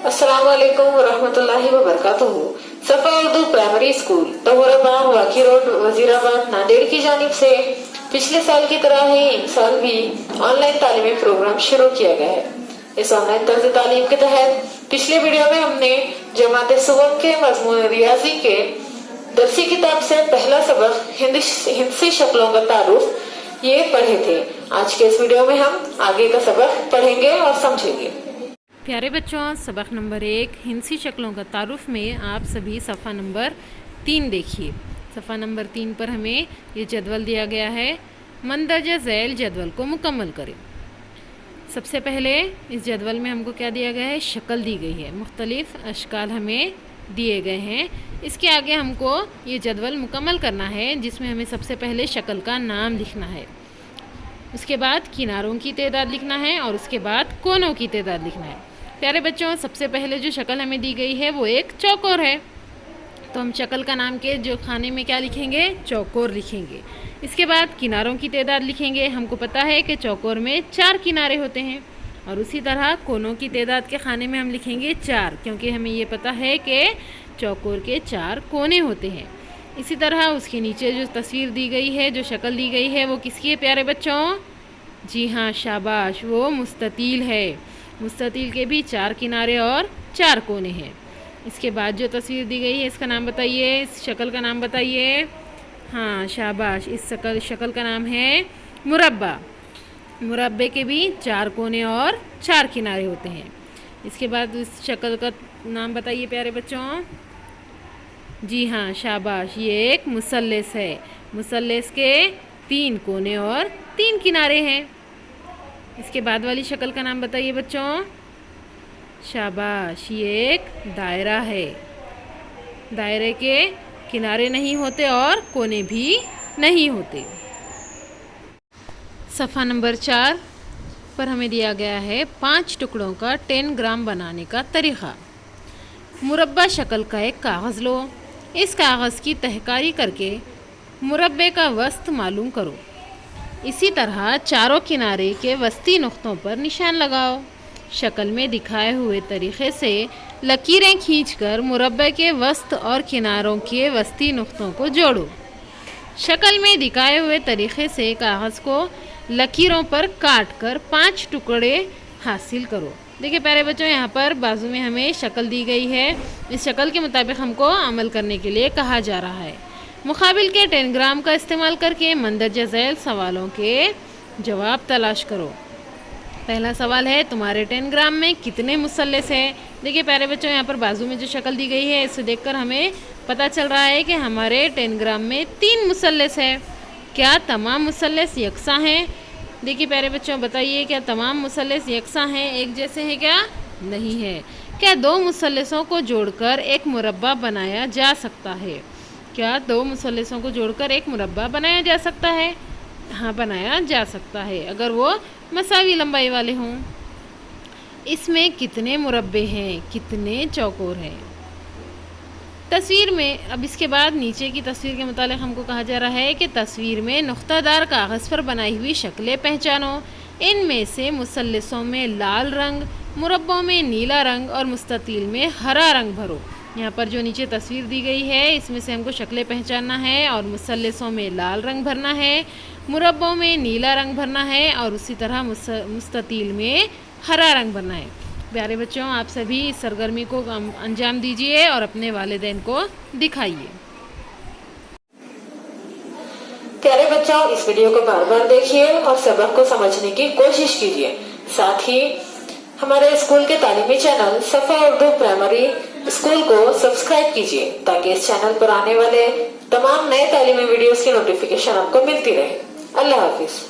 السلام علیکم ورحمۃ اللہ وبرکاتہ۔ صفا اردو پرائمری اسکول طہورآباد واقعی روڈ وزیر آباد ناندیڑ کی جانب سے پچھلے سال کی طرح ہی اس سال بھی آن لائن تعلیمی پروگرام شروع کیا گیا ہے۔ اس آن لائن طرز تعلیم کے تحت پچھلے ویڈیو میں ہم نے جماعت صبح کے مضمون ریاضی کے درسی کتاب سے پہلا سبق ہندسی شکلوں کا تعارف یہ پڑھے تھے۔ آج کے اس ویڈیو میں ہم آگے کا سبق پڑھیں گے اور سمجھیں گے۔ پیارے بچوں، سبق نمبر 1 ہندسی شکلوں کا تعارف میں آپ سبھی صفحہ نمبر 3 دیکھیے۔ صفحہ نمبر 3 پر ہمیں یہ جدول دیا گیا ہے، مندرجہ ذیل جدول کو مکمل کریں۔ سب سے پہلے اس جدول میں ہم کو کیا دیا گیا ہے؟ شکل دی گئی ہے، مختلف اشکال ہمیں دیے گئے ہیں۔ اس کے آگے ہم کو یہ جدول مکمل کرنا ہے، جس میں ہمیں سب سے پہلے شکل کا نام لکھنا ہے، اس کے بعد کناروں کی تعداد لکھنا ہے اور اس کے بعد کونوں کی تعداد لکھنا ہے۔ پیارے بچوں، سب سے پہلے جو شکل ہمیں دی گئی ہے وہ ایک چوکور ہے، تو ہم شکل کا نام کے جو خانے میں کیا لکھیں گے؟ چوکور لکھیں گے۔ اس کے بعد کناروں کی تعداد لکھیں گے۔ ہم کو پتہ ہے کہ چوکور میں 4 کنارے ہوتے ہیں، اور اسی طرح کونوں کی تعداد کے خانے میں ہم لکھیں گے 4، کیونکہ ہمیں یہ پتہ ہے کہ چوکور کے 4 کونے ہوتے ہیں۔ اسی طرح اس کے نیچے جو تصویر دی گئی ہے، جو شکل دی گئی ہے، وہ کس کی ہے پیارے بچوں؟ جی ہاں، شاباش، وہ مستطیل ہے۔ مستطیل کے بھی 4 کنارے اور 4 کونے ہیں۔ اس کے بعد جو تصویر دی گئی ہے، اس کا نام بتائیے، اس شکل کا نام بتائیے۔ ہاں شاباش، اس شکل کا نام ہے مربع۔ مربع کے بھی 4 کونے اور 4 کنارے ہوتے ہیں۔ اس کے بعد اس شکل کا نام بتائیے پیارے بچوں۔ جی ہاں شاباش، یہ ایک مثلث ہے۔ مثلث کے 3 کونے اور 3 کنارے ہیں۔ اس کے بعد والی شکل کا نام بتائیے بچوں۔ شاباش، یہ ایک دائرہ ہے۔ دائرے کے کنارے نہیں ہوتے اور کونے بھی نہیں ہوتے۔ صفحہ نمبر 4 پر ہمیں دیا گیا ہے 5 ٹکڑوں کا 10 گرام بنانے کا طریقہ۔ مربع شکل کا ایک کاغذ لو، اس کاغذ کی تہکاری کر کے مربع کا وسط معلوم کرو۔ اسی طرح چاروں کنارے کے وسطی نقطوں پر نشان لگاؤ۔ شکل میں دکھائے ہوئے طریقے سے لکیریں کھینچ کر مربع کے وسط اور کناروں کے وسطی نقطوں کو جوڑو۔ شکل میں دکھائے ہوئے طریقے سے کاغذ کو لکیروں پر کاٹ کر 5 ٹکڑے حاصل کرو۔ دیکھیں پیارے بچوں، یہاں پر بازو میں ہمیں شکل دی گئی ہے۔ اس شکل کے مطابق ہم کو عمل کرنے کے لیے کہا جا رہا ہے۔ مقابل کے 10 گرام کا استعمال کر کے مندرجہ ذیل سوالوں کے جواب تلاش کرو۔ پہلا سوال ہے، تمہارے 10 گرام میں کتنے مثلث ہیں؟ دیکھیے پیارے بچوں، یہاں پر بازو میں جو شکل دی گئی ہے، اسے دیکھ کر ہمیں پتہ چل رہا ہے کہ ہمارے 10 گرام میں 3 مثلث ہے۔ کیا تمام مثلث یکساں ہیں؟ دیکھیے پیارے بچوں، بتائیے، کیا تمام مثلث یکساں ہیں، ایک جیسے ہیں؟ کیا نہیں ہے۔ کیا 2 مثلثوں کو جوڑ کر ایک مربع بنایا جا سکتا ہے؟ کیا 2 مثلثوں کو جوڑ کر ایک مربع بنایا جا سکتا ہے؟ ہاں، بنایا جا سکتا ہے، اگر وہ مساوی لمبائی والے ہوں۔ اس میں کتنے مربع ہیں، کتنے چوکور ہیں؟ تصویر میں اب اس کے بعد نیچے کی تصویر کے متعلق ہم کو کہا جا رہا ہے کہ تصویر میں نقطہ دار کاغذ پر بنائی ہوئی شکلیں پہچانو۔ ان میں سے مثلثوں میں لال رنگ، مربعوں میں نیلا رنگ اور مستطیل میں ہرا رنگ بھرو۔ یہاں پر جو نیچے تصویر دی گئی ہے، اس میں سے ہم کو شکلیں پہچاننا ہے، اور مثلثوں میں لال رنگ بھرنا ہے، مربعوں میں نیلا رنگ بھرنا ہے، اور اسی طرح مستطیل میں ہرا رنگ بھرنا ہے۔ پیارے بچوں، آپ سبھی اس سرگرمی کو انجام دیجیے اور اپنے والدین کو دکھائیے۔ پیارے بچوں، اس ویڈیو کو بار بار دیکھیے اور سبق کو سمجھنے کی کوشش کیجیے۔ ساتھ ہی ہمارے اسکول کے تعلیمی چینل صفا اردو پرائمری اسکول کو سبسکرائب کیجیے، تاکہ اس چینل پر آنے والے تمام نئے تعلیمی ویڈیوز کی نوٹیفیکیشن آپ کو ملتی رہے۔ اللہ حافظ۔